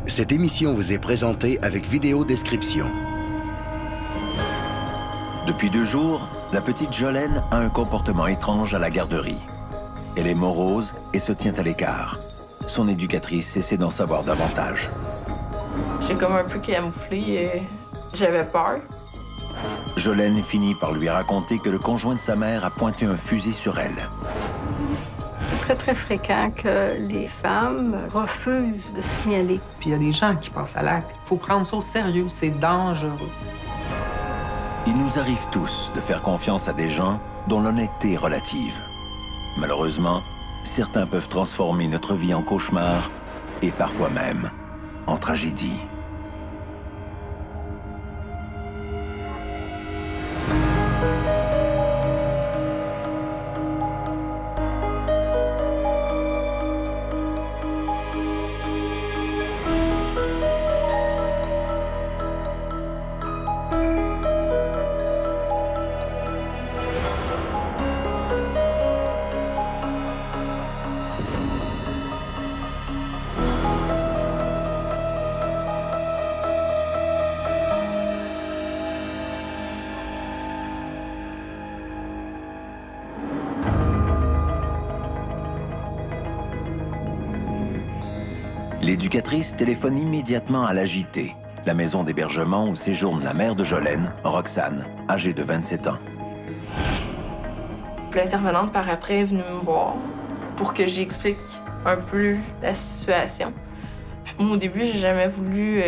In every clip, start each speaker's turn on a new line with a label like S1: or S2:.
S1: Cette émission vous est présentée avec vidéo description.
S2: Depuis 2 jours, la petite Jolene a un comportement étrange à la garderie. Elle est morose et se tient à l'écart. Son éducatrice essaie d'en savoir davantage.
S3: J'ai comme un peu camouflé et j'avais peur.
S2: Jolene finit par lui raconter que le conjoint de sa mère a pointé un fusil sur elle.
S4: C'est très, très fréquent que les femmes refusent de signaler.
S5: Puis il y a des gens qui passent à l'acte. Il faut prendre ça au sérieux, c'est dangereux.
S2: Il nous arrive tous de faire confiance à des gens dont l'honnêteté est relative. Malheureusement, certains peuvent transformer notre vie en cauchemar et parfois même en tragédie. L'éducatrice téléphone immédiatement à l'AJT, la maison d'hébergement où séjourne la mère de Jolene, Roxane, âgée de 27 ans.
S3: L'intervenante par après est venue me voir pour que j'explique un peu la situation. Puis moi, au début, j'ai jamais voulu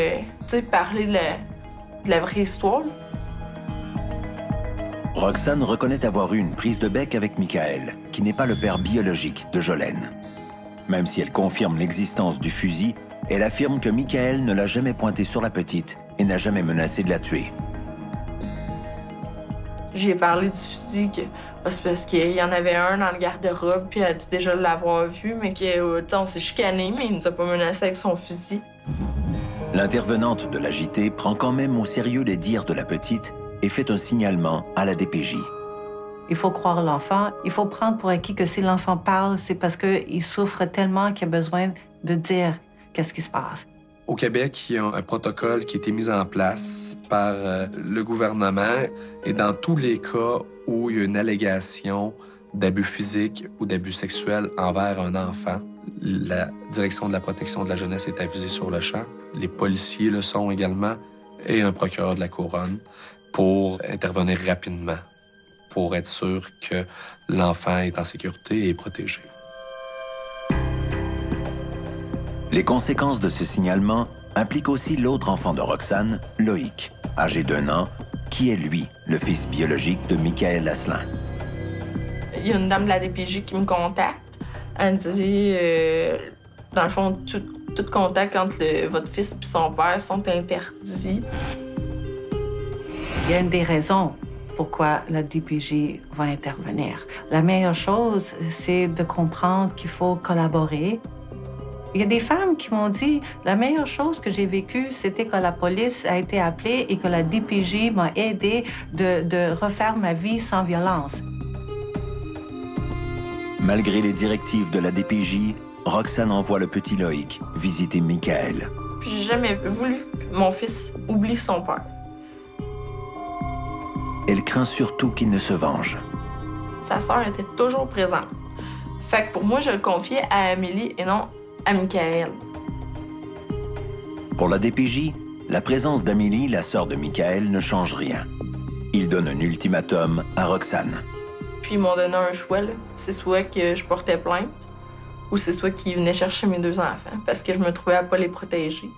S3: parler de la vraie histoire.
S2: Roxane reconnaît avoir eu une prise de bec avec Michael, qui n'est pas le père biologique de Jolene. Même si elle confirme l'existence du fusil, elle affirme que Michael ne l'a jamais pointé sur la petite et n'a jamais menacé de la tuer.
S3: J'ai parlé du fusil, que c'est parce qu'il y en avait un dans le garde-robe, puis elle a dû déjà l'avoir vu, mais on s'est chicané, mais il nous a pas menacé avec son fusil.
S2: L'intervenante de l'AJT prend quand même au sérieux les dires de la petite et fait un signalement à la DPJ.
S6: Il faut croire l'enfant. Il faut prendre pour acquis que si l'enfant parle, c'est parce qu'il souffre tellement qu'il a besoin de dire qu'est-ce qui se passe.
S7: Au Québec, il y a un protocole qui a été mis en place par le gouvernement. Et dans tous les cas où il y a une allégation d'abus physique ou d'abus sexuel envers un enfant, la direction de la protection de la jeunesse est avisée sur le champ. Les policiers le sont également et un procureur de la couronne pour intervenir rapidement, pour être sûr que l'enfant est en sécurité et protégé.
S2: Les conséquences de ce signalement impliquent aussi l'autre enfant de Roxane, Loïc, âgé d'1 an, qui est, lui, le fils biologique de Michael Asselin.
S3: Il y a une dame de la DPJ qui me contacte. Elle me dit, dans le fond, tout contact entre votre fils et son père sont interdits.
S6: Il y a une des raisons pourquoi la DPJ va intervenir. La meilleure chose, c'est de comprendre qu'il faut collaborer. Il y a des femmes qui m'ont dit la meilleure chose que j'ai vécue, c'était que la police a été appelée et que la DPJ m'a aidé de refaire ma vie sans violence.
S2: Malgré les directives de la DPJ, Roxane envoie le petit Loïc visiter Michael.
S3: Puis j'ai jamais voulu que mon fils oublie son père.
S2: Elle craint surtout qu'il ne se venge.
S3: Sa sœur était toujours présente. Fait que pour moi, je le confiais à Amélie et non à Michael.
S2: Pour la DPJ, la présence d'Amélie, la sœur de Michael, ne change rien. Il donne un ultimatum à Roxane.
S3: Puis ils m'ont donné un choix, là. C'est soit que je portais plainte ou c'est soit qu'ils venaient chercher mes 2 enfants parce que je me trouvais à pas les protéger.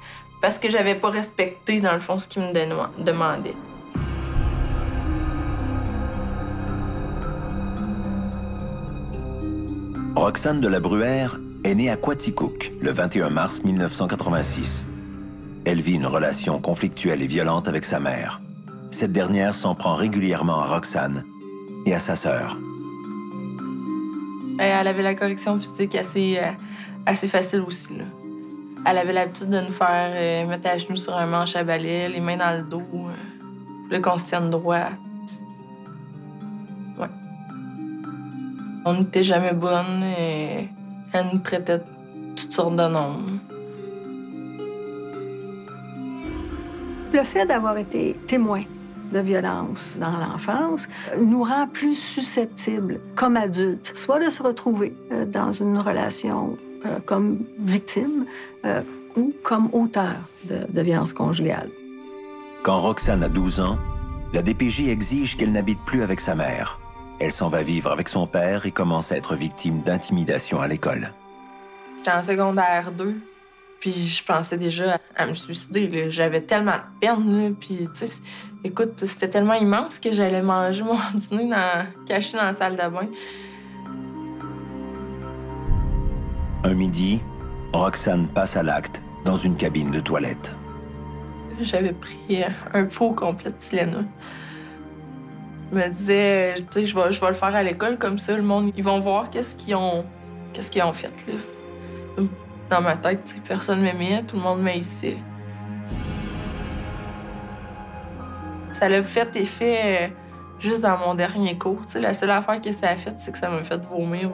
S3: Parce que j'avais pas respecté, dans le fond, ce qu'ils me demandaient.
S2: Roxane de la Bruyère est née à Quaticook le 21 mars 1986. Elle vit une relation conflictuelle et violente avec sa mère. Cette dernière s'en prend régulièrement à Roxane et à sa sœur.
S3: Elle avait la correction physique assez facile aussi, là. Elle avait l'habitude de nous faire mettre à genoux sur un manche à balai, les mains dans le dos, pour qu'on se tienne droit. Ouais. On n'était jamais bonnes et elle nous traitait de toutes sortes de noms.
S4: Le fait d'avoir été témoin de violence dans l'enfance nous rend plus susceptibles, comme adultes, soit de se retrouver dans une relation comme victime ou comme auteur de violences conjugales.
S2: Quand Roxane a 12 ans, la DPJ exige qu'elle n'habite plus avec sa mère. Elle s'en va vivre avec son père et commence à être victime d'intimidation à l'école.
S3: J'étais en secondaire 2, puis je pensais déjà à me suicider, là. J'avais tellement de peine, là, puis tu sais, écoute, c'était tellement immense que j'allais manger mon dîner caché dans la salle de bain.
S2: Un midi, Roxane passe à l'acte dans une cabine de toilette.
S3: J'avais pris un pot complet de Tylenol. Je me disais, tu sais, je vais le faire à l'école, comme ça, le monde, ils vont voir qu'est-ce qu'ils ont fait, là. Dans ma tête, tu sais, personne m'aimait, tout le monde m'haïssait. Ça l'a fait effet juste dans mon dernier cours. Tu sais, la seule affaire que ça a fait, c'est que ça m'a fait vomir.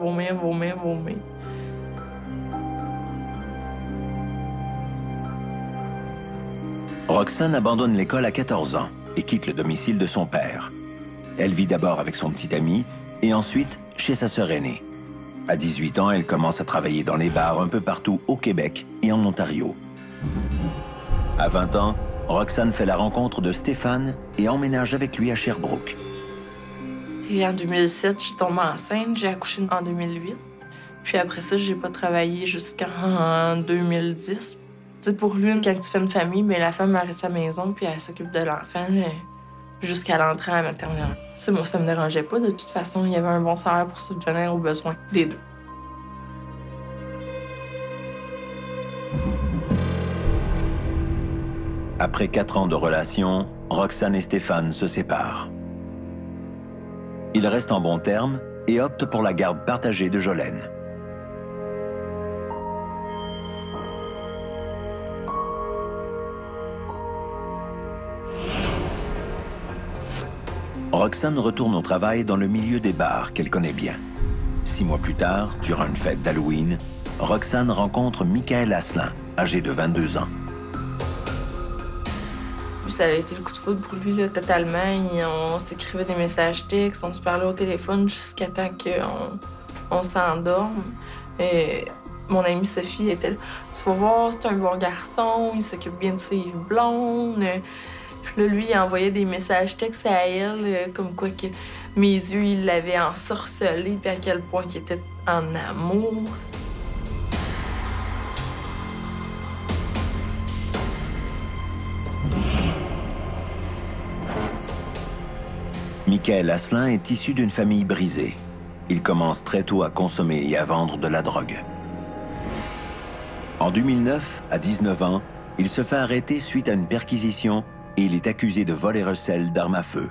S2: Roxane abandonne l'école à 14 ans et quitte le domicile de son père. Elle vit d'abord avec son petit ami et ensuite chez sa sœur aînée. À 18 ans, elle commence à travailler dans les bars un peu partout au Québec et en Ontario. À 20 ans, Roxane fait la rencontre de Stéphane et emménage avec lui à Sherbrooke.
S3: Et en 2007, j'ai tombé enceinte, j'ai accouché en 2008. Puis après ça, j'ai pas travaillé jusqu'en 2010. Tu sais, pour lui, quand tu fais une famille, bien, la femme elle reste à la maison puis elle s'occupe de l'enfant jusqu'à l'entrée à la maternelle. Tu sais, moi, ça me dérangeait pas. De toute façon, il y avait un bon salaire pour subvenir aux besoins des deux.
S2: Après 4 ans de relation, Roxane et Stéphane se séparent. Ils restent en bons termes et optent pour la garde partagée de Jolène. Roxane retourne au travail dans le milieu des bars qu'elle connaît bien. 6 mois plus tard, durant une fête d'Halloween, Roxane rencontre Michael Asselin, âgé de 22 ans.
S3: Ça a été le coup de foudre pour lui, là, totalement. On s'écrivait des messages textes, on se parlait au téléphone jusqu'à temps qu'on s'endorme. Et mon amie Sophie était là. Tu vas voir, c'est un bon garçon, il s'occupe bien de ses blondes. Puis là, lui, il envoyait des messages textes à elle, comme quoi que mes yeux, il l'avaient ensorcelé, puis à quel point il était en amour.
S2: Michael Asselin est issu d'une famille brisée. Il commence très tôt à consommer et à vendre de la drogue. En 2009, à 19 ans, il se fait arrêter suite à une perquisition et il est accusé de vol et recel d'armes à feu.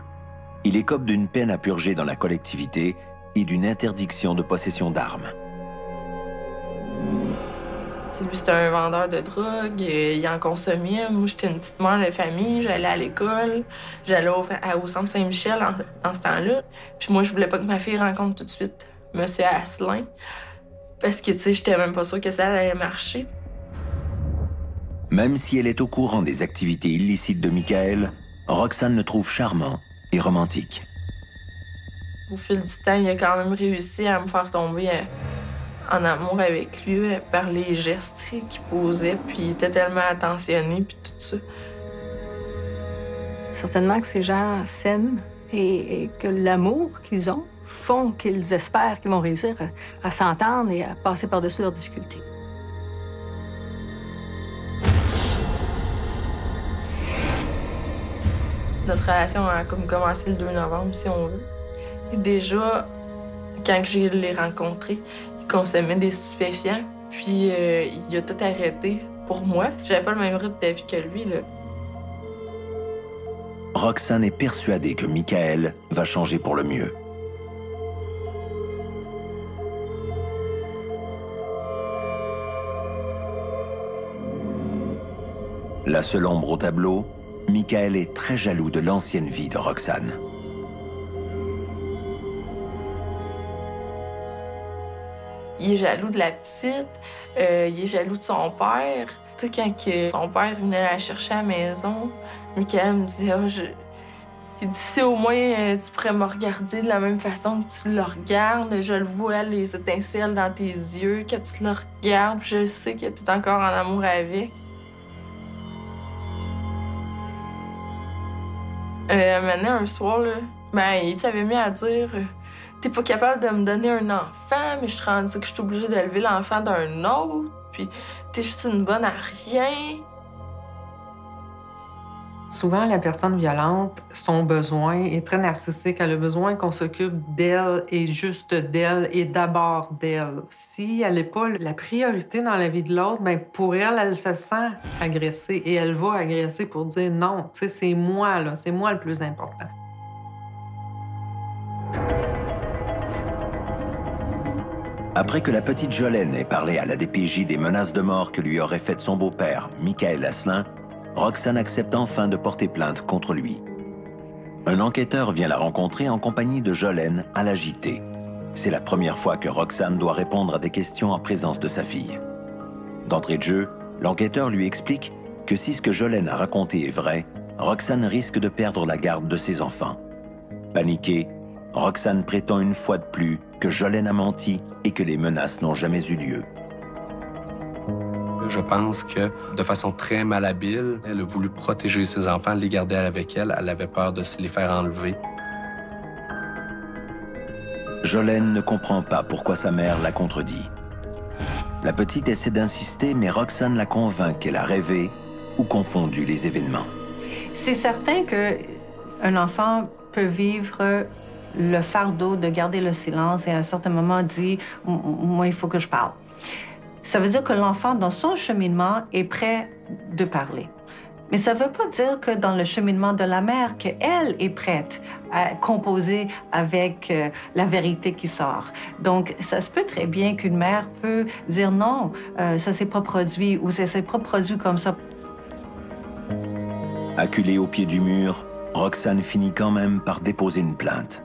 S2: Il écope d'une peine à purger dans la collectivité et d'une interdiction de possession d'armes.
S3: Lui, c'était un vendeur de drogue, il en consommait. Moi, j'étais une petite mère de famille, j'allais à l'école, j'allais au centre Saint-Michel dans ce temps-là. Puis moi, je voulais pas que ma fille rencontre tout de suite M. Asselin, parce que, tu sais, j'étais même pas sûre que ça allait marcher.
S2: Même si elle est au courant des activités illicites de Michael, Roxane le trouve charmant et romantique.
S3: Au fil du temps, il a quand même réussi à me faire tomber en amour avec lui par les gestes qu'il posait, puis il était tellement attentionné, puis tout ça.
S4: Certainement que ces gens s'aiment et que l'amour qu'ils ont font qu'ils espèrent qu'ils vont réussir à s'entendre et à passer par-dessus leurs difficultés.
S3: Notre relation a comme commencé le 2 novembre, si on veut. Et déjà, quand je l'ai rencontré, il consommait des stupéfiants, puis il a tout arrêté pour moi. J'avais pas le même rythme de vie que lui, là.
S2: Roxane est persuadée que Michael va changer pour le mieux. La seule ombre au tableau, Michael est très jaloux de l'ancienne vie de Roxane.
S3: Il est jaloux de la petite, il est jaloux de son père. Tu sais, quand son père venait la chercher à la maison, Michael me disait il dit, si au moins tu pourrais me regarder de la même façon que tu le regardes, je le vois, les étincelles dans tes yeux, quand tu le regardes, je sais que tu es encore en amour avec. Maintenant, un soir, là, il s'avait mis à dire t'es pas capable de me donner un enfant, mais je suis rendue que je suis obligée d'élever l'enfant d'un autre, puis t'es juste une bonne à rien.
S5: Souvent, la personne violente, son besoin est très narcissique. Elle a besoin qu'on s'occupe d'elle et juste d'elle et d'abord d'elle. Si elle n'est pas la priorité dans la vie de l'autre, bien, pour elle, elle se sent agressée et elle va agresser pour dire non. Tu sais, c'est moi, là, c'est moi le plus important.
S2: Après que la petite Jolene ait parlé à la DPJ des menaces de mort que lui aurait faites son beau-père, Michael Asselin, Roxane accepte enfin de porter plainte contre lui. Un enquêteur vient la rencontrer en compagnie de Jolene à la JT. C'est la première fois que Roxane doit répondre à des questions en présence de sa fille. D'entrée de jeu, l'enquêteur lui explique que si ce que Jolene a raconté est vrai, Roxane risque de perdre la garde de ses enfants. Paniquée, Roxane prétend une fois de plus que Jolene a menti et que les menaces n'ont jamais eu lieu.
S7: Je pense que, de façon très malhabile, elle a voulu protéger ses enfants, les garder avec elle. Elle avait peur de se les faire enlever.
S2: Jolene ne comprend pas pourquoi sa mère l'a contredit. La petite essaie d'insister, mais Roxane la convainc qu'elle a rêvé ou confondu les événements.
S6: C'est certain qu'un enfant peut vivre le fardeau de garder le silence et à un certain moment dit « moi, il faut que je parle ». Ça veut dire que l'enfant, dans son cheminement, est prêt de parler. Mais ça ne veut pas dire que dans le cheminement de la mère, qu'elle est prête à composer avec la vérité qui sort. Donc, ça se peut très bien qu'une mère peut dire non, ça s'est pas produit ou ça s'est pas produit comme ça.
S2: Acculée au pied du mur, Roxane finit quand même par déposer une plainte.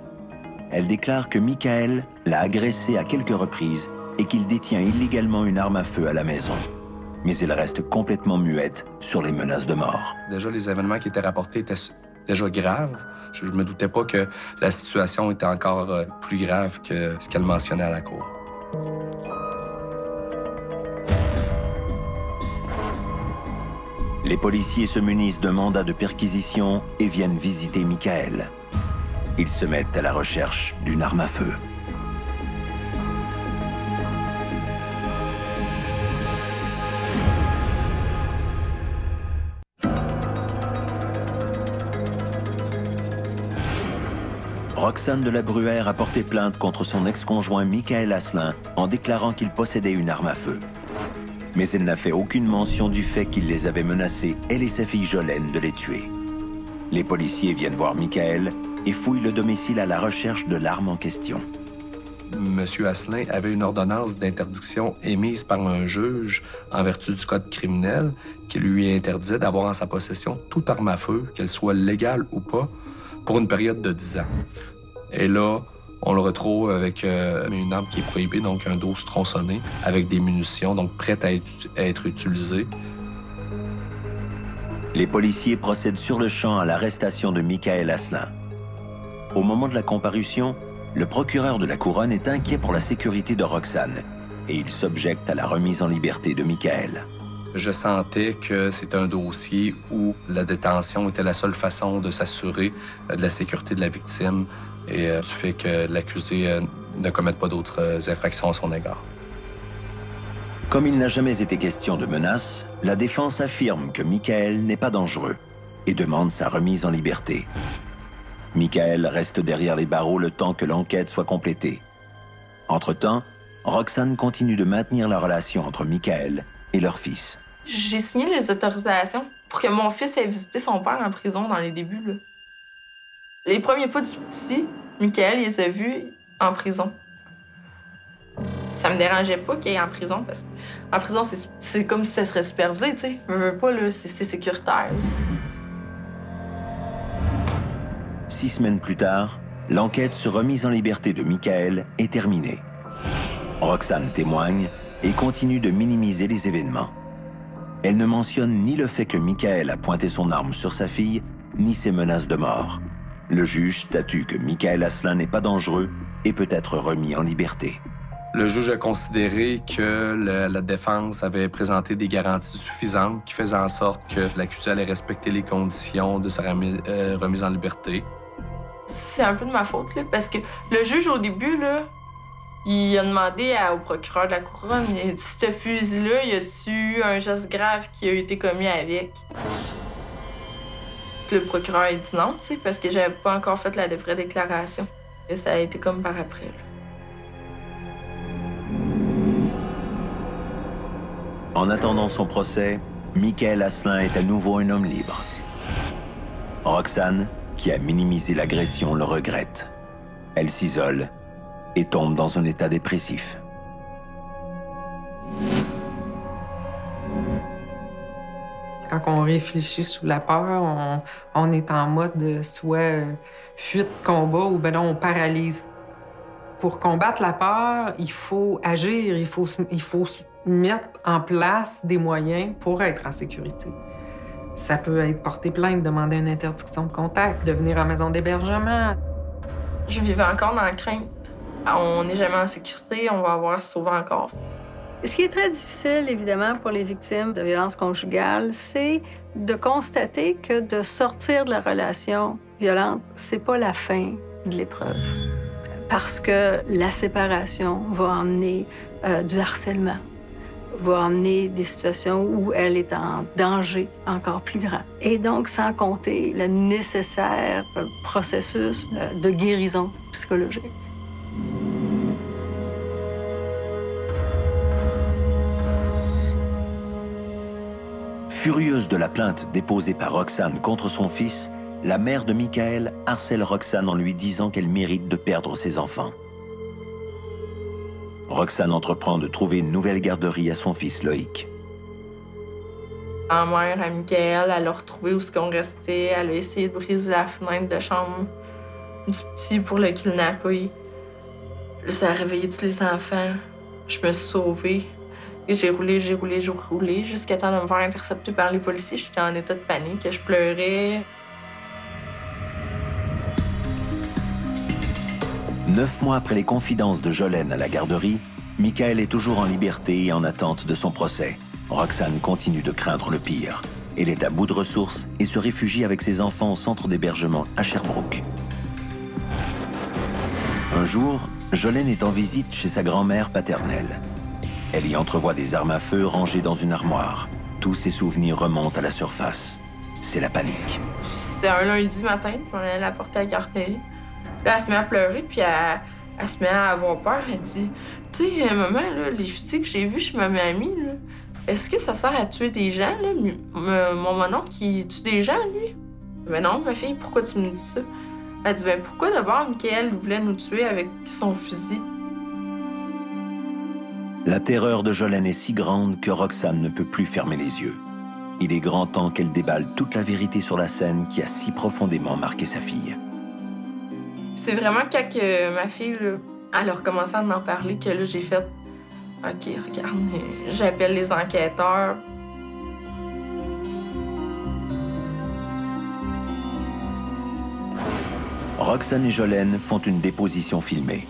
S2: Elle déclare que Michael l'a agressée à quelques reprises et qu'il détient illégalement une arme à feu à la maison. Mais elle reste complètement muette sur les menaces de mort.
S7: Déjà, les événements qui étaient rapportés étaient déjà graves. Je ne me doutais pas que la situation était encore plus grave que ce qu'elle mentionnait à la cour.
S2: Les policiers se munissent d'un mandat de perquisition et viennent visiter Michael. Ils se mettent à la recherche d'une arme à feu. Roxane de la Bruyère a porté plainte contre son ex-conjoint Michael Asselin en déclarant qu'il possédait une arme à feu. Mais elle n'a fait aucune mention du fait qu'il les avait menacés, elle et sa fille Jolene, de les tuer. Les policiers viennent voir Michael et fouillent le domicile à la recherche de l'arme en question.
S7: Monsieur Asselin avait une ordonnance d'interdiction émise par un juge en vertu du code criminel qui lui interdisait d'avoir en sa possession toute arme à feu, qu'elle soit légale ou pas, pour une période de 10 ans. Et là, on le retrouve avec une arme qui est prohibée, donc un 12 tronçonné, avec des munitions, donc prêtes à être utilisées.
S2: Les policiers procèdent sur le champ à l'arrestation de Michael Asselin. Au moment de la comparution, le procureur de la Couronne est inquiet pour la sécurité de Roxane et il s'objecte à la remise en liberté de Michael.
S7: Je sentais que c'était un dossier où la détention était la seule façon de s'assurer de la sécurité de la victime et du fait que l'accusé ne commette pas d'autres infractions à son égard.
S2: Comme il n'a jamais été question de menace, la défense affirme que Michael n'est pas dangereux et demande sa remise en liberté. Michael reste derrière les barreaux le temps que l'enquête soit complétée. Entre-temps, Roxane continue de maintenir la relation entre Michael et leur fils.
S3: J'ai signé les autorisations pour que mon fils ait visité son père en prison dans les débuts. Là. Les premiers pas du petit, Michael les a vus en prison. Ça me dérangeait pas qu'il aille en prison parce qu'en prison, c'est comme si ça serait supervisé, tu sais. Je veux pas, là, c'est sécuritaire.
S2: 6 semaines plus tard, l'enquête sur remise en liberté de Michael est terminée. Roxane témoigne et continue de minimiser les événements. Elle ne mentionne ni le fait que Michael a pointé son arme sur sa fille, ni ses menaces de mort. Le juge statue que Michael Asselin n'est pas dangereux et peut être remis en liberté.
S7: Le juge a considéré que la défense avait présenté des garanties suffisantes qui faisaient en sorte que l'accusé allait respecter les conditions de sa remise en liberté.
S3: C'est un peu de ma faute, là, parce que le juge, au début, là, il a demandé au procureur de la couronne, il a dit, ce fusil-là, y a-tu eu un geste grave qui a été commis avec? Le procureur a dit non, tu sais, parce que j'avais pas encore fait la vraie déclaration. Et ça a été comme par après, là.
S2: En attendant son procès, Michael Asselin est à nouveau un homme libre. Roxane, qui a minimisé l'agression, le regrette. Elle s'isole et tombe dans un état dépressif.
S5: Quand on réfléchit sous la peur, on est en mode soit fuite, combat ou ben non, on paralyse. Pour combattre la peur, il faut agir, il faut mettre en place des moyens pour être en sécurité. Ça peut être porter plainte, demander une interdiction de contact, de venir en maison d'hébergement.
S3: Je vivais encore dans la crainte. On n'est jamais en sécurité, on va avoir sauvé encore.
S4: Ce qui est très difficile, évidemment, pour les victimes de violences conjugales, c'est de constater que de sortir de la relation violente, c'est pas la fin de l'épreuve. Parce que la séparation va emmener du harcèlement, va emmener des situations où elle est en danger encore plus grand. Et donc, sans compter le nécessaire processus de guérison psychologique.
S2: Furieuse de la plainte déposée par Roxane contre son fils, la mère de Michael harcèle Roxane en lui disant qu'elle mérite de perdre ses enfants. Roxane entreprend de trouver une nouvelle garderie à son fils Loïc.
S3: Ma mère, à Michael, elle a retrouvé où est-ce qu'on restait. Elle a essayé de briser la fenêtre de chambre du petit pour le kidnapper. Là, ça a réveillé tous les enfants. Je me suis sauvée. Et j'ai roulé jusqu'à temps de me faire intercepter par les policiers. J'étais en état de panique, je pleurais.
S2: 9 mois après les confidences de Jolene à la garderie, Michael est toujours en liberté et en attente de son procès. Roxane continue de craindre le pire. Elle est à bout de ressources et se réfugie avec ses enfants au centre d'hébergement à Sherbrooke. Un jour, Jolene est en visite chez sa grand-mère paternelle. Elle y entrevoit des armes à feu rangées dans une armoire. Tous ses souvenirs remontent à la surface. C'est la panique.
S3: C'est un lundi matin, puis on allait la porter à la garderie. Là, elle se met à pleurer, puis elle se met à avoir peur. Elle dit, tu sais, maman, là, les fusils que j'ai vus chez ma mamie, là, est-ce que ça sert à tuer des gens, là? Mon mononcle, qui tue des gens, lui? Ben non, ma fille, pourquoi tu me dis ça? Elle dit, ben pourquoi d'abord Michael voulait nous tuer avec son fusil?
S2: La terreur de Jolene est si grande que Roxane ne peut plus fermer les yeux. Il est grand temps qu'elle déballe toute la vérité sur la scène qui a si profondément marqué sa fille.
S3: C'est vraiment quand que ma fille, là, elle a recommencé à m'en parler que là, j'ai fait « OK, regarde, j'appelle les enquêteurs. »
S2: Roxane et Jolene font une déposition filmée.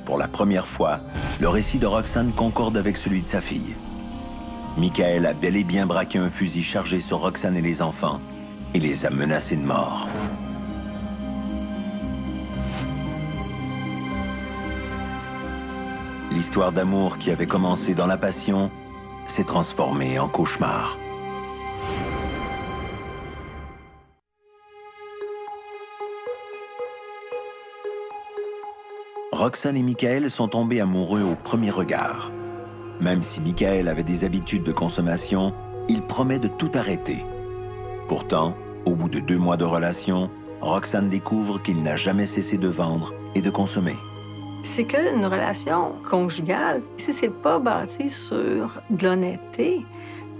S2: Pour la première fois, le récit de Roxane concorde avec celui de sa fille. Michael a bel et bien braqué un fusil chargé sur Roxane et les enfants et les a menacés de mort. L'histoire d'amour qui avait commencé dans la passion s'est transformée en cauchemar. Roxane et Michael sont tombés amoureux au premier regard. Même si Michael avait des habitudes de consommation, il promet de tout arrêter. Pourtant, au bout de 2 mois de relation, Roxane découvre qu'il n'a jamais cessé de vendre et de consommer.
S4: C'est qu'une relation conjugale, si c'est pas bâti sur de l'honnêteté,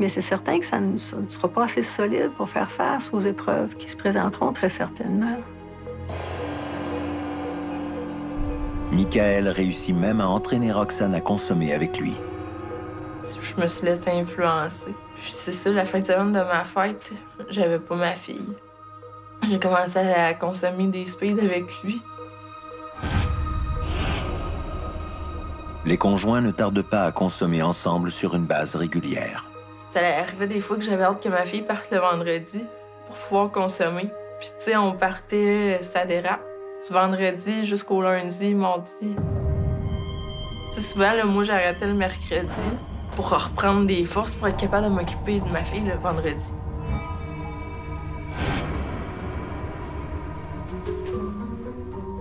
S4: mais c'est certain que ça ne sera pas assez solide pour faire face aux épreuves qui se présenteront très certainement.
S2: Michael réussit même à entraîner Roxane à consommer avec lui.
S3: Je me suis laissée influencer. Puis c'est ça, la fin de semaine de ma fête, j'avais pas ma fille. J'ai commencé à consommer des speeds avec lui.
S2: Les conjoints ne tardent pas à consommer ensemble sur une base régulière.
S3: Ça arrivait des fois que j'avais hâte que ma fille parte le vendredi pour pouvoir consommer. Puis tu sais, on partait, ça dérape, du vendredi jusqu'au lundi, mardi. Tu sais, souvent, là, moi, j'arrêtais le mercredi pour reprendre des forces pour être capable de m'occuper de ma fille le vendredi.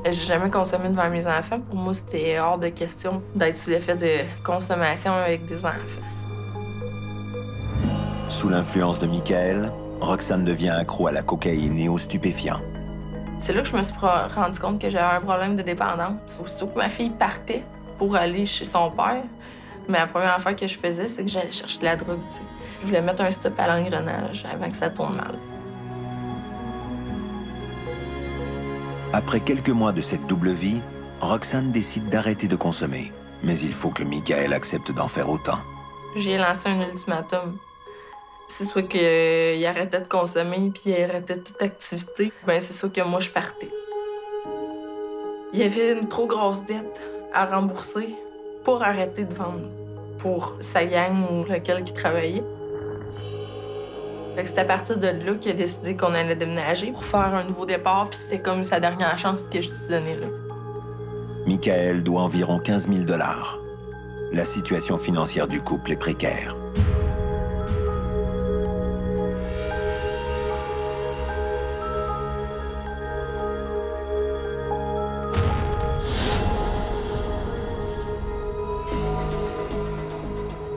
S3: J'ai jamais consommé devant mes enfants. Pour moi, c'était hors de question d'être sous l'effet de consommation avec des enfants.
S2: Sous l'influence de Michael, Roxane devient accro à la cocaïne et aux stupéfiants.
S3: C'est là que je me suis rendu compte que j'avais un problème de dépendance. Aussitôt que ma fille partait pour aller chez son père, mais la première affaire que je faisais, c'est que j'allais chercher de la drogue. T'sais. Je voulais mettre un stop à l'engrenage avant que ça tourne mal.
S2: Après quelques mois de cette double vie, Roxane décide d'arrêter de consommer. Mais il faut que Michael accepte d'en faire autant.
S3: J'ai lancé un ultimatum. C'est soit qu'il arrêtait de consommer puis il arrêtait toute activité, bien c'est sûr que moi, je partais. Il y avait une trop grosse dette à rembourser pour arrêter de vendre pour sa gang ou lequel qui travaillait. C'est à partir de là qu'il a décidé qu'on allait déménager pour faire un nouveau départ, puis c'était comme sa dernière chance que je te donnais là.
S2: Michael doit environ 15 000 $. La situation financière du couple est précaire.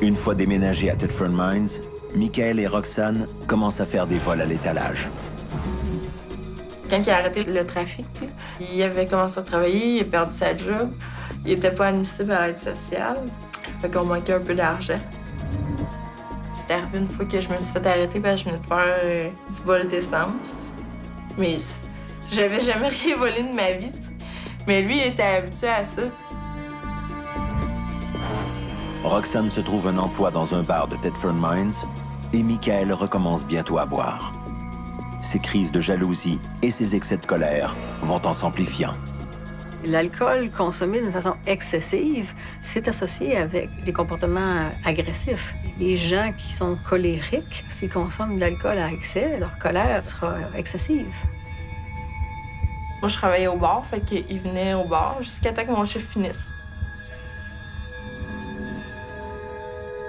S2: Une fois déménagés à Thetford Mines, Michael et Roxane commencent à faire des vols à l'étalage.
S3: Quand il a arrêté le trafic, là, il avait commencé à travailler, il a perdu sa job, il était pas admissible à l'aide sociale, fait qu'on manquait un peu d'argent. C'est arrivé une fois que je me suis fait arrêter parce que je venais de faire du vol d'essence. Mais j'avais jamais rien volé de ma vie, t'sais. Mais lui, il était habitué à ça.
S2: Roxane se trouve un emploi dans un bar de Thetford Mines et Michael recommence bientôt à boire. Ses crises de jalousie et ses excès de colère vont en s'amplifiant.
S4: L'alcool consommé d'une façon excessive, c'est associé avec des comportements agressifs. Les gens qui sont colériques, s'ils consomment de l'alcool à excès, leur colère sera excessive.
S3: Moi, je travaillais au bar, fait qu'il venait au bar jusqu'à temps que mon chiffre finisse.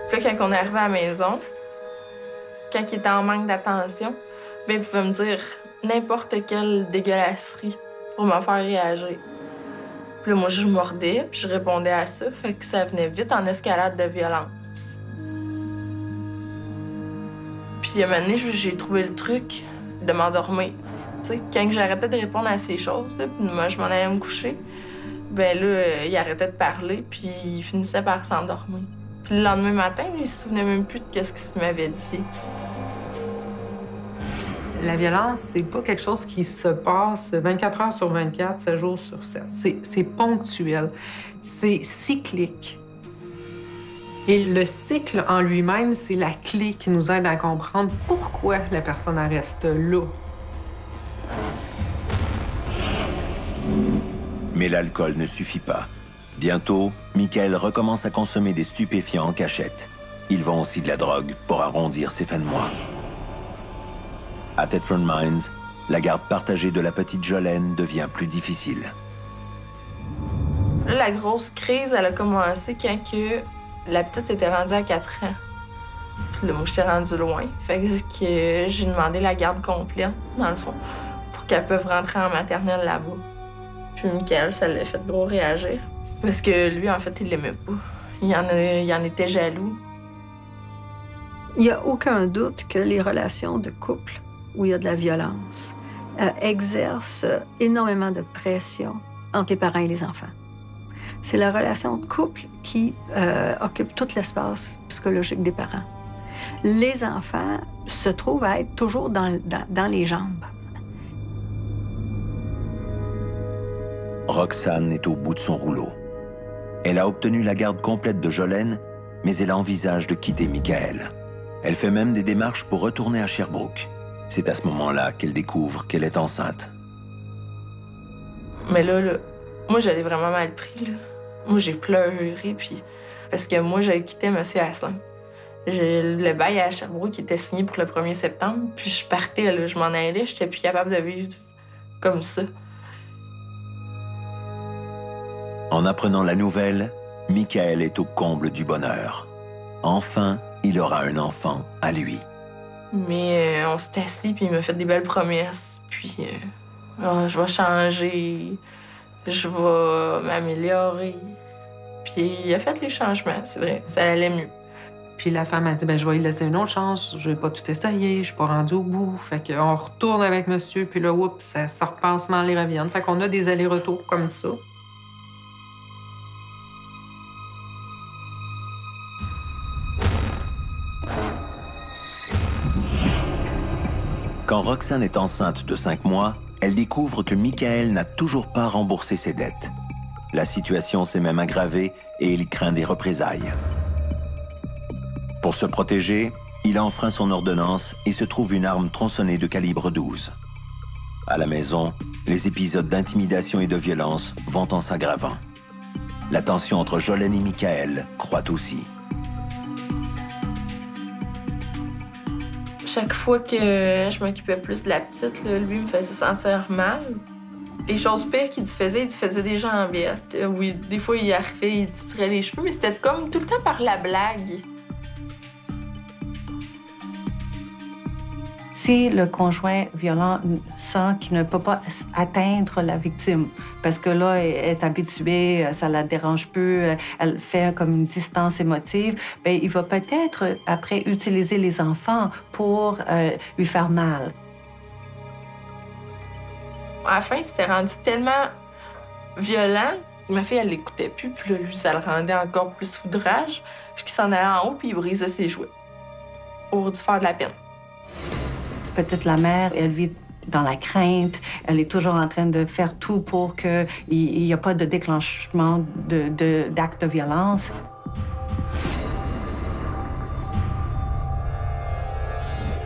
S3: Puis là, quand on est arrivé à la maison, quand il était en manque d'attention, bien, il pouvait me dire n'importe quelle dégueulasserie pour me faire réagir. Puis là, moi, je mordais, puis je répondais à ça, fait que ça venait vite en escalade de violence. Puis à un moment donné, j'ai trouvé le truc de m'endormir. Tu sais, quand j'arrêtais de répondre à ces choses, là, puis moi, je m'en allais me coucher, ben là, il arrêtait de parler, puis il finissait par s'endormir. Puis le lendemain matin, il se souvenait même plus de ce qu'il m'avait dit.
S5: La violence, c'est pas quelque chose qui se passe 24 heures sur 24, 7 jours sur 7. C'est ponctuel. C'est cyclique. Et le cycle en lui-même, c'est la clé qui nous aide à comprendre pourquoi la personne en reste là.
S2: Mais l'alcool ne suffit pas. Bientôt, Michael recommence à consommer des stupéfiants en cachette. Il vend aussi de la drogue pour arrondir ses fins de mois. À Thetford Mines, la garde partagée de la petite Jolene devient plus difficile.
S3: Là, la grosse crise, elle a commencé quand que la petite était rendue à 4 ans. Puis là, moi, j'étais rendue loin. Fait que j'ai demandé la garde complète, dans le fond, pour qu'elle puisse rentrer en maternelle là-bas. Puis Michael, ça l'a fait gros réagir. Parce que lui, en fait, il l'aimait pas. Il en était jaloux.
S4: Il n'y a aucun doute que les relations de couple où il y a de la violence exercent énormément de pression entre les parents et les enfants. C'est la relation de couple qui occupe tout l'espace psychologique des parents. Les enfants se trouvent à être toujours dans les jambes.
S2: Roxane est au bout de son rouleau. Elle a obtenu la garde complète de Jolene, mais elle envisage de quitter Michael. Elle fait même des démarches pour retourner à Sherbrooke. C'est à ce moment-là qu'elle découvre qu'elle est enceinte.
S3: Mais là, moi, j'allais vraiment mal pris, là. Moi, j'ai pleuré, puis... Parce que moi, j'allais quitter M. Asselin. Le bail à Sherbrooke qui était signé pour le 1er septembre, puis je partais, là, je m'en allais, j'étais plus capable de vivre comme ça.
S2: En apprenant la nouvelle, Michael est au comble du bonheur. Enfin, il aura un enfant à lui.
S3: Mais on s'est assis, puis il m'a fait des belles promesses, puis je vais changer, je vais m'améliorer. Puis il a fait les changements, c'est vrai, ça allait mieux.
S5: Puis la femme a dit, je vais lui laisser une autre chance, je vais pas tout essayer, je suis pas rendue au bout. Fait qu'on retourne avec monsieur, puis là, oups, ça se repasse mal, les reviennent. Fait qu'on a des allers-retours comme ça.
S2: Quand Roxane est enceinte de 5 mois, elle découvre que Michael n'a toujours pas remboursé ses dettes. La situation s'est même aggravée et il craint des représailles. Pour se protéger, il enfreint son ordonnance et se trouve une arme tronçonnée de calibre 12. À la maison, les épisodes d'intimidation et de violence vont en s'aggravant. La tension entre Jolene et Michael croît aussi.
S3: Chaque fois que je m'occupais plus de la petite, là, lui me faisait sentir mal. Les choses pires qu'il faisait, il faisait des jambiettes. Oui, des fois, il arrivait, il tirait les cheveux, mais c'était comme tout le temps par la blague.
S6: Si le conjoint violent sent qu'il ne peut pas atteindre la victime, parce que là, elle est habituée, ça la dérange peu, elle fait comme une distance émotive, bien, il va peut-être après utiliser les enfants pour lui faire mal.
S3: À la fin, c'était rendu tellement violent. Ma fille, elle l'écoutait plus, puis là, lui, ça le rendait encore plus foudrage, puis qu'il s'en allait en haut, puis il brisait ses jouets pour lui faire de la peine.
S6: Peut-être la mère, elle vit dans la crainte, elle est toujours en train de faire tout pour qu'il n'y ait pas de déclenchement d'actes de violence.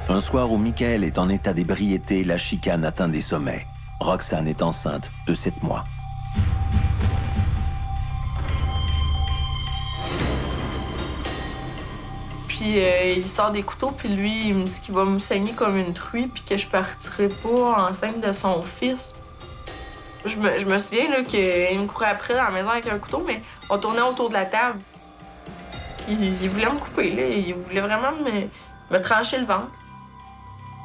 S2: Un soir où Michael est en état d'ébriété, la chicane atteint des sommets. Roxane est enceinte de 7 mois.
S3: Puis il sort des couteaux, puis lui, il me dit qu'il va me saigner comme une truie, puis que je partirai pas enceinte de son fils. Je me souviens qu'il me courait après dans la maison avec un couteau, mais on tournait autour de la table. Il voulait me couper, là. Il voulait vraiment me trancher le ventre.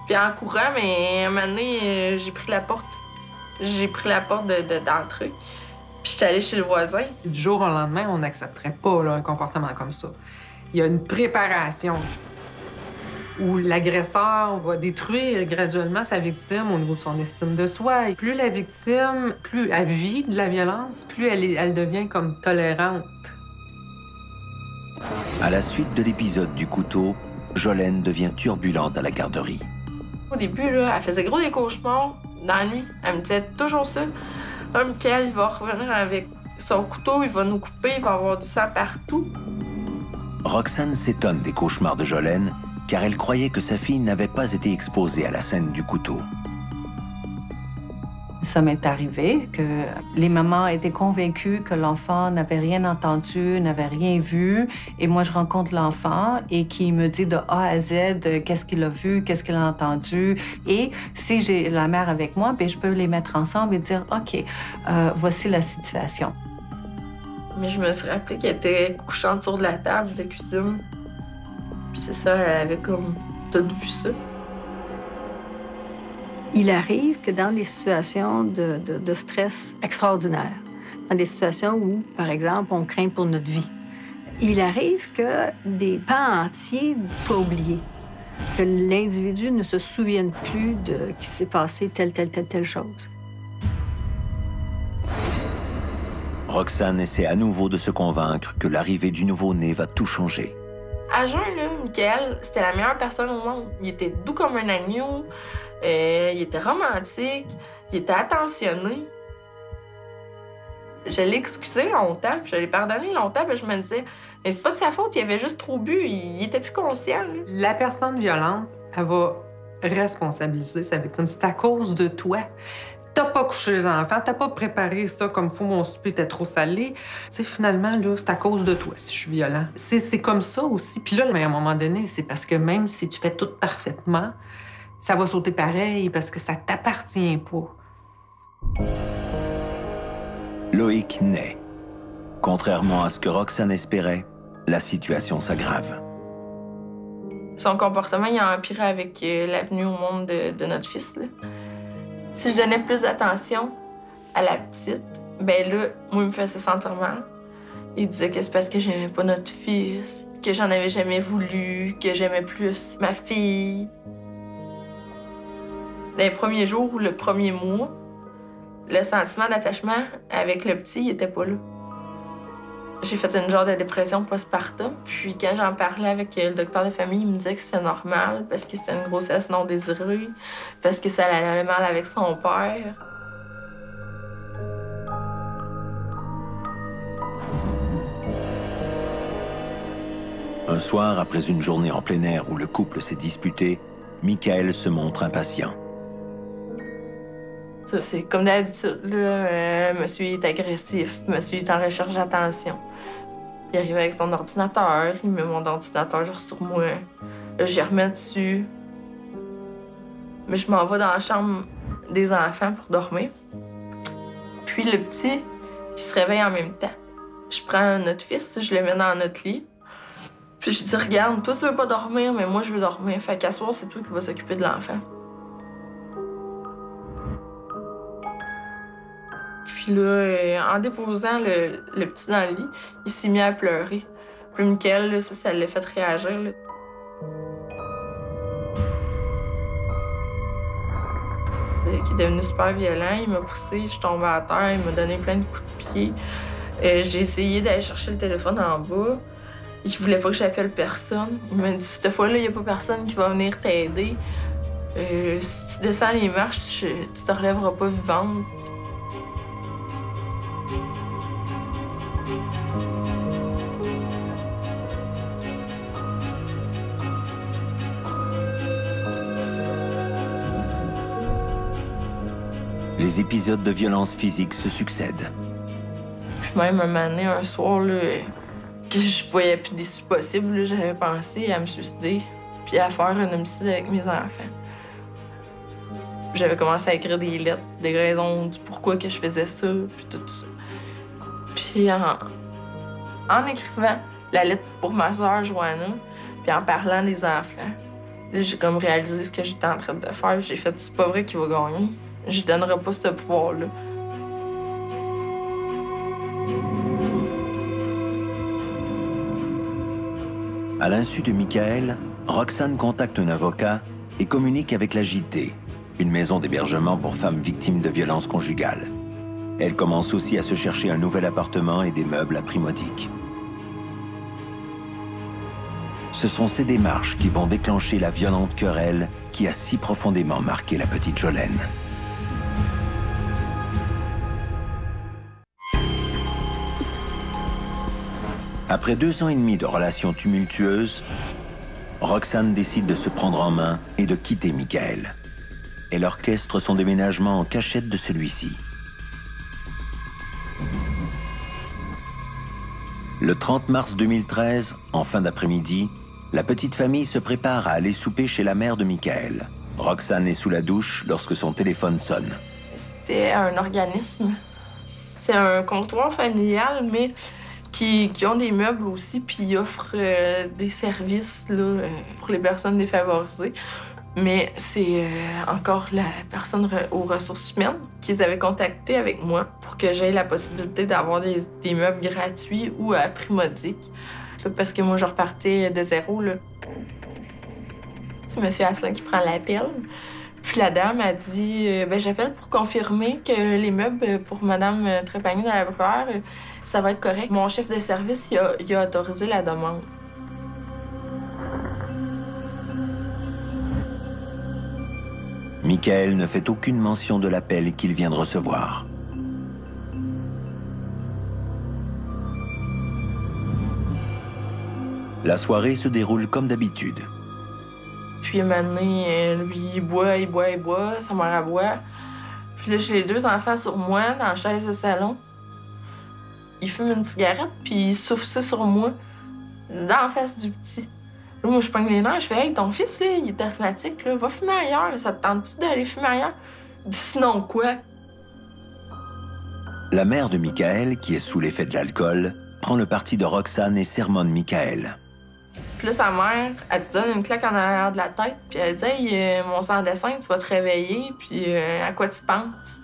S3: Puis en courant, mais à un moment donné, j'ai pris la porte. J'ai pris la porte d'entrée. Puis j'étais allée chez le voisin.
S5: Du jour au lendemain, on n'accepterait pas là, un comportement comme ça. Il y a une préparation où l'agresseur va détruire graduellement sa victime au niveau de son estime de soi. Et plus la victime, plus elle vit de la violence, plus elle devient comme tolérante.
S2: À la suite de l'épisode du couteau, Jolene devient turbulente à la garderie.
S3: Au début, là, elle faisait gros des cauchemars dans la nuit. Elle me disait toujours ça. Ah, Michael, il va revenir avec son couteau, il va nous couper, il va avoir du sang partout.
S2: Roxane s'étonne des cauchemars de Jolene, car elle croyait que sa fille n'avait pas été exposée à la scène du couteau.
S6: Ça m'est arrivé que les mamans étaient convaincues que l'enfant n'avait rien entendu, n'avait rien vu. Et moi, je rencontre l'enfant et qui me dit de A à Z qu'est-ce qu'il a vu, qu'est-ce qu'il a entendu. Et si j'ai la mère avec moi, bien, je peux les mettre ensemble et dire, OK, voici la situation.
S3: Mais je me suis rappelé qu'elle était couchante sur de la table de cuisine. Puis c'est ça, elle avait comme tout vu ça.
S4: Il arrive que dans des situations de stress extraordinaire, dans des situations où, par exemple, on craint pour notre vie, il arrive que des pans entiers soient oubliés, que l'individu ne se souvienne plus de qu'il s'est passé telle chose.
S2: Roxane essaie à nouveau de se convaincre que l'arrivée du nouveau-né va tout changer.
S3: À jeun, là, Michael, c'était la meilleure personne au monde. Il était doux comme un agneau, il était romantique, il était attentionné. Je l'ai excusé longtemps, puis je l'ai pardonné longtemps, puis je me disais, mais c'est pas de sa faute, il avait juste trop bu, il était plus conscient. Là.
S5: La personne violente, elle va responsabiliser sa victime. C'est à cause de toi. T'as pas couché les enfants, t'as pas préparé ça comme faut, mon souper était trop salé. Tu sais, finalement, là, c'est à cause de toi si je suis violent. C'est comme ça aussi. Puis là, à un moment donné, c'est parce que même si tu fais tout parfaitement, ça va sauter pareil parce que ça t'appartient pas.
S2: Loïc naît. Contrairement à ce que Roxane espérait, la situation s'aggrave.
S3: Son comportement, il a empiré avec la venue au monde de notre fils. Là. Si je donnais plus d'attention à la petite, ben là, moi, il me faisait sentir mal. Il disait que c'est parce que j'aimais pas notre fils, que j'en avais jamais voulu, que j'aimais plus ma fille. Les premiers jours ou le premier mois, le sentiment d'attachement avec le petit, il était pas là. J'ai fait une genre de dépression postpartum. Puis quand j'en parlais avec le docteur de famille, il me disait que c'était normal parce que c'était une grossesse non désirée, parce que ça allait mal avec son père.
S2: Un soir, après une journée en plein air où le couple s'est disputé, Michael se montre impatient.
S3: Ça, c'est comme d'habitude, là. Monsieur est agressif, monsieur est en recherche d'attention. Il arrive avec son ordinateur, il met mon ordinateur sur moi. Là, j'y remets dessus. Mais je m'en vais dans la chambre des enfants pour dormir. Puis le petit, il se réveille en même temps. Je prends notre fils, je le mets dans notre lit. Puis je dis, regarde, toi, tu veux pas dormir, mais moi, je veux dormir. Fait qu'à soir, c'est toi qui vas s'occuper de l'enfant. Puis là, en déposant le petit dans le lit, il s'est mis à pleurer. Puis Michael, là, ça l'a fait réagir. Là. Il est devenu super violent, il m'a poussé, je suis tombée à terre, il m'a donné plein de coups de pied. J'ai essayé d'aller chercher le téléphone en bas. Il voulait pas que j'appelle personne. Il m'a dit, cette fois-là, il n'y a pas personne qui va venir t'aider. Si tu descends les marches, tu te relèveras pas vivante.
S2: Les épisodes de violence physique se succèdent.
S3: Puis même un moment donné, un soir, là, que je voyais plus d'issue possible, là, j'avais pensé à me suicider puis à faire un homicide avec mes enfants. J'avais commencé à écrire des lettres, des raisons du pourquoi que je faisais ça, puis tout ça. Puis en écrivant la lettre pour ma sœur Joanna, puis en parlant des enfants, là, j'ai comme réalisé ce que j'étais en train de faire. J'ai fait, c'est pas vrai qu'il va gagner. Je lui donnerai pas ce pouvoir-là.
S2: À l'insu de Michael, Roxane contacte un avocat et communique avec la JT, une maison d'hébergement pour femmes victimes de violences conjugales. Elle commence aussi à se chercher un nouvel appartement et des meubles à prix modique. Ce sont ces démarches qui vont déclencher la violente querelle qui a si profondément marqué la petite Jolène. Après 2 ans et demi de relations tumultueuses, Roxane décide de se prendre en main et de quitter Michael. Elle orchestre son déménagement en cachette de celui-ci. Le 30 mars 2013, en fin d'après-midi, la petite famille se prépare à aller souper chez la mère de Michael. Roxane est sous la douche lorsque son téléphone sonne.
S3: C'était un organisme. C'est un comptoir familial, mais qui ont des meubles aussi, puis ils offrent des services là, pour les personnes défavorisées. Mais c'est encore la personne aux ressources humaines qui les avait contactés avec moi pour que j'aie la possibilité d'avoir des meubles gratuits ou à prix modique. Parce que moi, je repartais de zéro. Là. C'est M. Asselin qui prend l'appel. Puis la dame a dit j'appelle pour confirmer que les meubles pour Mme Trépanier de la Bruyère, ça va être correct. Mon chef de service, il a autorisé la demande.
S2: Michael ne fait aucune mention de l'appel qu'il vient de recevoir. La soirée se déroule comme d'habitude.
S3: Puis, un moment donné, lui, il boit, sa mère, elle boit. Puis là, j'ai les 2 enfants sur moi, dans la chaise de salon. Il fume une cigarette, puis il souffle ça sur moi, dans la face du petit. Là, moi, je pogne les nerfs, je fais « Hey, ton fils, là, il est asthmatique, là, va fumer ailleurs, ça te tente-tu d'aller fumer ailleurs? » Il dit « Sinon quoi? »
S2: La mère de Michael, qui est sous l'effet de l'alcool, prend le parti de Roxane et sermonne Michael.
S3: Puis là, sa mère, elle te donne une claque en arrière de la tête, puis elle dit « Hey, mon sang dessin, tu vas te réveiller, puis à quoi tu penses? »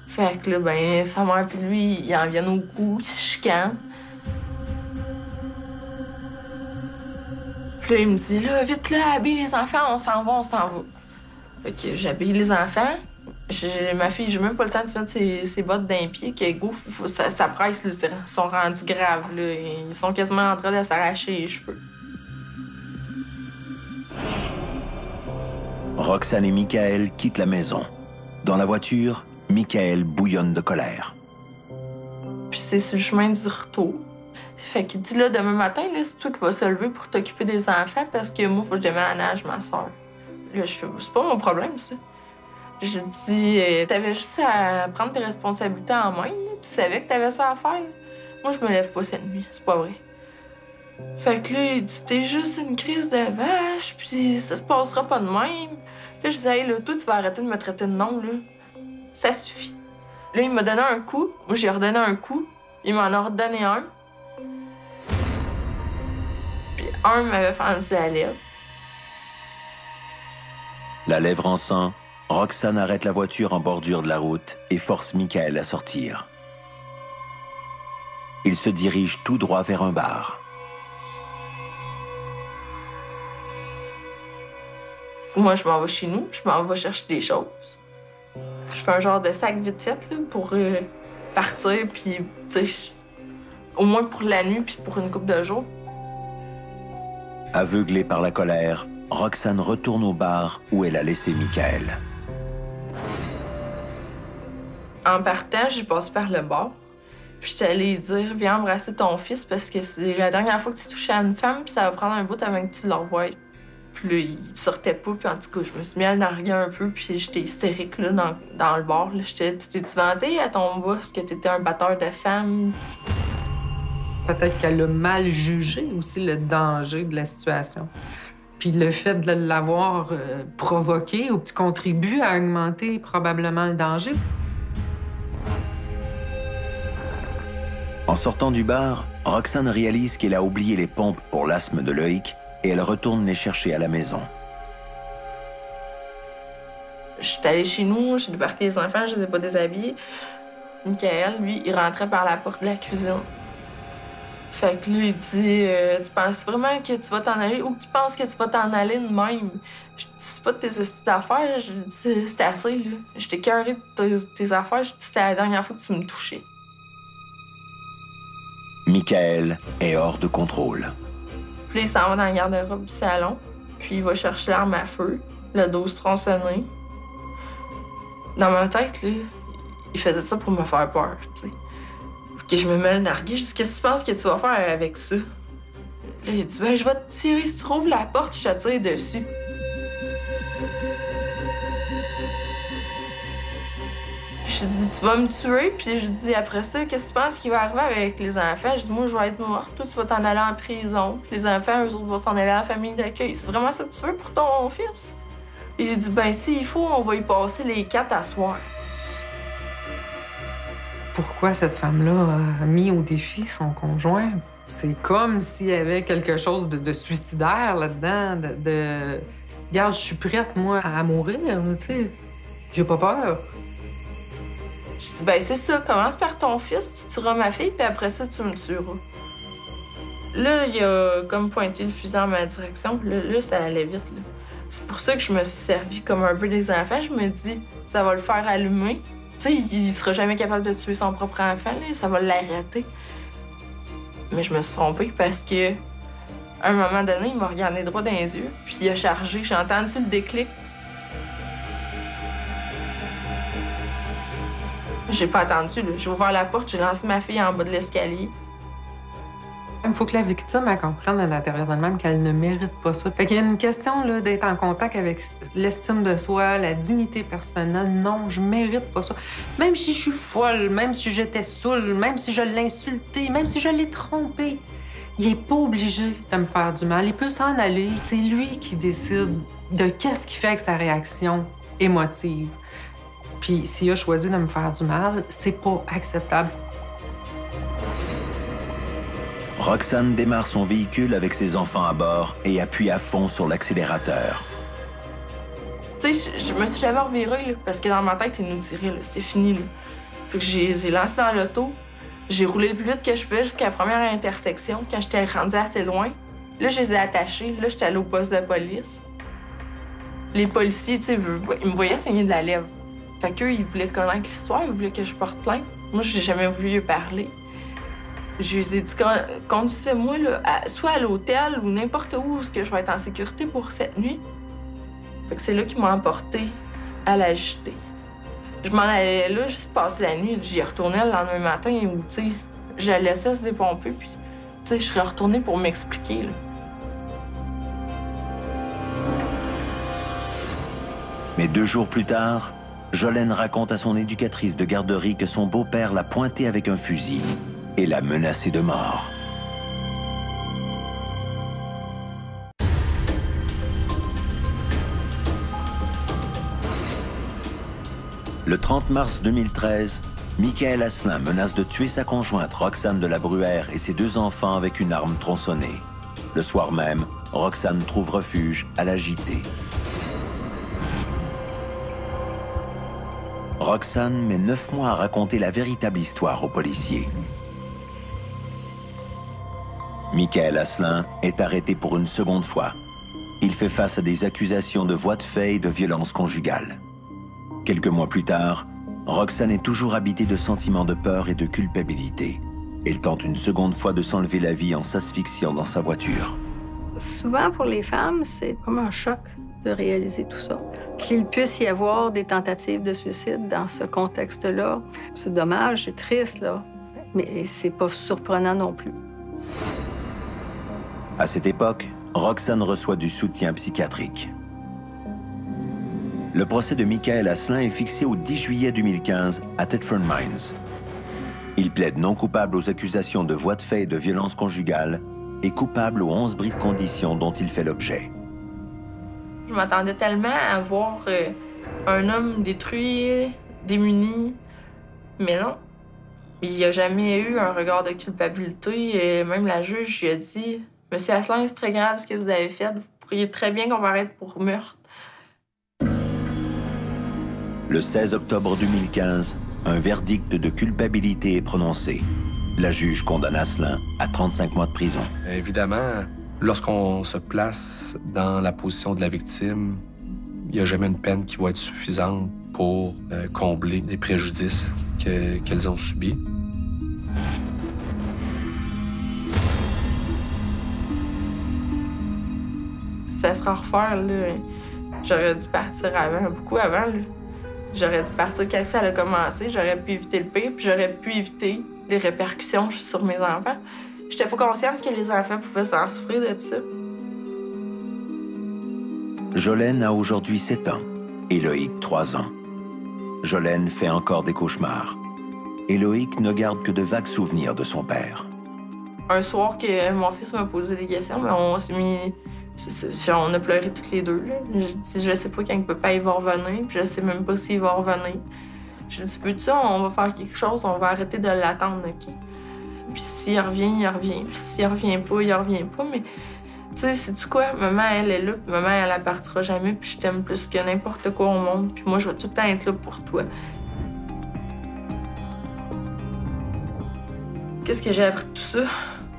S3: Fait que là, ben, sa mère puis lui, ils en viennent au cou, ils se chicanent. Puis là, il me dit « Là, vite, là, habille les enfants, on s'en va. » Fait que j'habille les enfants. Ma fille, j'ai même pas le temps de se mettre ses bottes d'un pied, que go, ça presse, là, ils sont rendus graves, là. Ils sont quasiment en train de s'arracher les cheveux.
S2: Roxane et Michael quittent la maison. Dans la voiture, Michael bouillonne de colère.
S3: Puis c'est sur le chemin du retour. Fait qu'il dit là, demain matin, là, c'est toi qui vas se lever pour t'occuper des enfants parce que moi, faut que je déménage ma soeur. Là, je fais, c'est pas mon problème, ça. Je dis, t'avais juste à prendre tes responsabilités en main, là. Tu savais que t'avais ça à faire. Là. Moi, je me lève pas cette nuit, c'est pas vrai. Fait que là, il dit, t'es juste une crise de vache, puis ça se passera pas de même. Là, je disais, hey, là, toi, tu vas arrêter de me traiter de nom, là. Ça suffit. Là, il m'a donné un coup. Moi, j'ai redonné un coup. Il m'en a redonné un. Puis un m'avait fendu la lèvre.
S2: La lèvre en sang, Roxane arrête la voiture en bordure de la route et force Michael à sortir. Il se dirige tout droit vers un bar.
S3: Moi, je m'en vais chez nous. Je m'en vais chercher des choses. Je fais un genre de sac vite fait là, pour partir, puis au moins pour la nuit, puis pour une couple de jours.
S2: Aveuglée par la colère, Roxane retourne au bar où elle a laissé Michael.
S3: En partant, j'ai passé par le bar. Puis j'étais allée lui dire, viens embrasser ton fils parce que c'est la dernière fois que tu touchais à une femme, puis ça va prendre un bout avant que tu le revoies. Puis là, il sortait pas, puis en tout cas, je me suis mis à le narguer un peu, puis j'étais hystérique là, dans le bar. Tu t'es-tu vanté à ton boss que t'étais un batteur de femmes?
S5: Peut-être qu'elle a mal jugé aussi le danger de la situation. Puis le fait de l'avoir provoqué ou tu contribues à augmenter probablement le danger.
S2: En sortant du bar, Roxane réalise qu'elle a oublié les pompes pour l'asthme de Loïc et elle retourne les chercher à la maison.
S3: Je suis allée chez nous, j'ai débarqué les enfants, je les ai pas déshabillés. Michael, lui, il rentrait par la porte de la cuisine. Fait que lui, il dit tu penses vraiment que tu vas t'en aller ou que tu penses que tu vas t'en aller de même? Je dis, c'est pas de tes affaires, je dis, c'était assez, là. J'étais écœurée de tes affaires, je dis, c'était la dernière fois que tu me touchais.
S2: Michael est hors de contrôle.
S3: Puis il s'en va dans la garde-robe du salon, puis il va chercher l'arme à feu, le dos tronçonné. Dans ma tête, là, il faisait ça pour me faire peur, tu sais. Que je me mets le narguer, je dis, qu'est-ce que tu penses que tu vas faire avec ça? Là, il dit, ben, je vais te tirer, si tu trouves la porte, je te tire dessus. Je dis, tu vas me tuer, puis je dis, après ça, qu'est-ce que tu penses qui va arriver avec les enfants? Je dis, moi, je vais être morte, toi, tu vas t'en aller en prison, puis les enfants, eux autres, vont s'en aller à la famille d'accueil. C'est vraiment ça que tu veux pour ton fils? Et j'ai dit, ben, s'il faut, on va y passer les 4 à soir.
S5: Pourquoi cette femme-là a mis au défi son conjoint? C'est comme s'il y avait quelque chose de suicidaire là-dedans, de regarde, je suis prête, moi, à mourir, tu sais. J'ai pas peur.
S3: Je dis, ben c'est ça, commence par ton fils, tu tueras ma fille, puis après ça, tu me tueras. Là, il a comme pointé le fusil en ma direction, là, ça allait vite, là. C'est pour ça que je me suis servi comme un peu des enfants. Je me dis, ça va le faire allumer. Tu sais, il sera jamais capable de tuer son propre enfant, là, ça va l'arrêter. Mais je me suis trompée parce que, à un moment donné, il m'a regardé droit dans les yeux, puis il a chargé. J'ai entendu le déclic. J'ai pas attendu, là. J'ai ouvert la porte, j'ai lancé ma fille en bas de l'escalier.
S5: Il faut que la victime elle comprenne à l'intérieur d'elle-même qu'elle ne mérite pas ça. Fait qu'il y a une question là, d'être en contact avec l'estime de soi, la dignité personnelle. Non, je mérite pas ça. Même si je suis folle, même si j'étais saoule, même si je l'ai insulté, même si je l'ai trompé, il est pas obligé de me faire du mal. Il peut s'en aller. C'est lui qui décide de qu'est-ce qu'il fait avec sa réaction émotive. Puis s'il a choisi de me faire du mal, c'est pas acceptable.
S2: Roxane démarre son véhicule avec ses enfants à bord et appuie à fond sur l'accélérateur.
S3: Tu sais, je me suis jamais revirée, là, parce que dans ma tête, ils nous diraient, là, c'est fini, là. Fait que je les ai lancés dans l'auto. J'ai roulé le plus vite que je pouvais jusqu'à la première intersection, quand j'étais rendue assez loin. Là, je les ai attachés. Là, j'étais allée au poste de police. Les policiers, tu sais, ils me voyaient saigner de la lèvre. Fait qu'eux, ils voulaient connaître l'histoire, ils voulaient que je porte plainte. Moi, j'ai jamais voulu y parler. Je lui ai dit, conduisez-moi, là, soit à l'hôtel ou n'importe où que je vais être en sécurité pour cette nuit. Fait que c'est là qu'ils m'ont emporté à la JT. Je m'en allais là, juste passer la nuit. J'y retournais le lendemain matin où, tu sais, je la laissais se dépomper, puis, tu sais, je serais retournée pour m'expliquer, là.
S2: Mais 2 jours plus tard, Jolene raconte à son éducatrice de garderie que son beau-père l'a pointé avec un fusil et l'a menacé de mort. Le 30 mars 2013, Michael Asselin menace de tuer sa conjointe Roxane de la Bruyère et ses 2 enfants avec une arme tronçonnée. Le soir même, Roxane trouve refuge à la JT. Roxane met 9 mois à raconter la véritable histoire aux policiers. Michael Asselin est arrêté pour une seconde fois. Il fait face à des accusations de voies de fait et de violence conjugale. Quelques mois plus tard, Roxane est toujours habitée de sentiments de peur et de culpabilité. Elle tente une seconde fois de s'enlever la vie en s'asphyxiant dans sa voiture.
S4: Souvent, pour les femmes, c'est comme un choc de réaliser tout ça. Qu'il puisse y avoir des tentatives de suicide dans ce contexte-là, c'est dommage, c'est triste, là, mais c'est pas surprenant non plus.
S2: À cette époque, Roxane reçoit du soutien psychiatrique. Le procès de Michael Asselin est fixé au 10 juillet 2015 à Thetford Mines. Il plaide non coupable aux accusations de voies de fait et de violence conjugale et coupable aux 11 bris de conditions dont il fait l'objet.
S3: Je m'attendais tellement à voir un homme détruit, démuni, mais non. Il n'y a jamais eu un regard de culpabilité. Et même la juge lui a dit « Monsieur Asselin, c'est très grave ce que vous avez fait. Vous pourriez très bien comparaître pour meurtre. »
S2: Le 16 octobre 2015, un verdict de culpabilité est prononcé. La juge condamne Asselin à 35 mois de prison.
S7: Évidemment, lorsqu'on se place dans la position de la victime, il n'y a jamais une peine qui va être suffisante pour combler les préjudices qu'elles ont subis.
S3: Si ça sera à refaire, là, j'aurais dû partir avant, beaucoup avant. Là. J'aurais dû partir quand ça a commencé. J'aurais pu éviter le pire, puis j'aurais pu éviter les répercussions sur mes enfants. J'étais pas consciente que les enfants pouvaient s'en souffrir de ça.
S2: Jolene a aujourd'hui 7 ans, Éloïque 3 ans. Jolene fait encore des cauchemars. Éloïque ne garde que de vagues souvenirs de son père.
S3: Un soir que mon fils m'a posé des questions, mais on s'est mis... On a pleuré toutes les deux. Là. J'ai dit, je sais pas quand papa il va revenir, puis je sais même pas s'il va revenir. J'ai dit, peux-tu ça, on va faire quelque chose, on va arrêter de l'attendre, OK? Puis s'il revient, il revient. Puis s'il revient pas, il revient pas. Mais, tu sais, sais-tu quoi? Maman, elle est là, puis maman, elle partira jamais, puis je t'aime plus que n'importe quoi au monde, puis moi, je vais tout le temps être là pour toi. Qu'est-ce que j'ai appris de tout ça?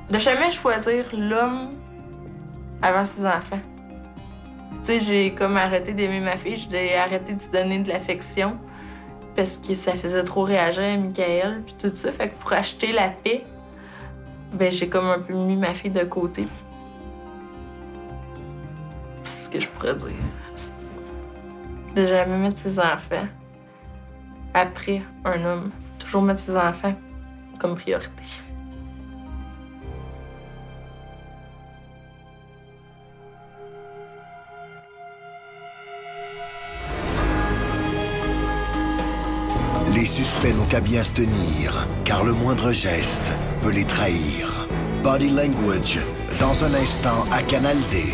S3: De jamais choisir l'homme avant ses enfants. Tu sais, j'ai comme arrêté d'aimer ma fille, j'ai arrêté de lui donner de l'affection parce que ça faisait trop réagir à Michael, puis tout ça. Fait que pour acheter la paix, ben j'ai comme un peu mis ma fille de côté. C'est ce que je pourrais dire. De jamais mettre ses enfants après un homme. Toujours mettre ses enfants comme priorité.
S1: Les suspects n'ont qu'à bien se tenir, car le moindre geste peut les trahir. Body Language, dans un instant à Canal D.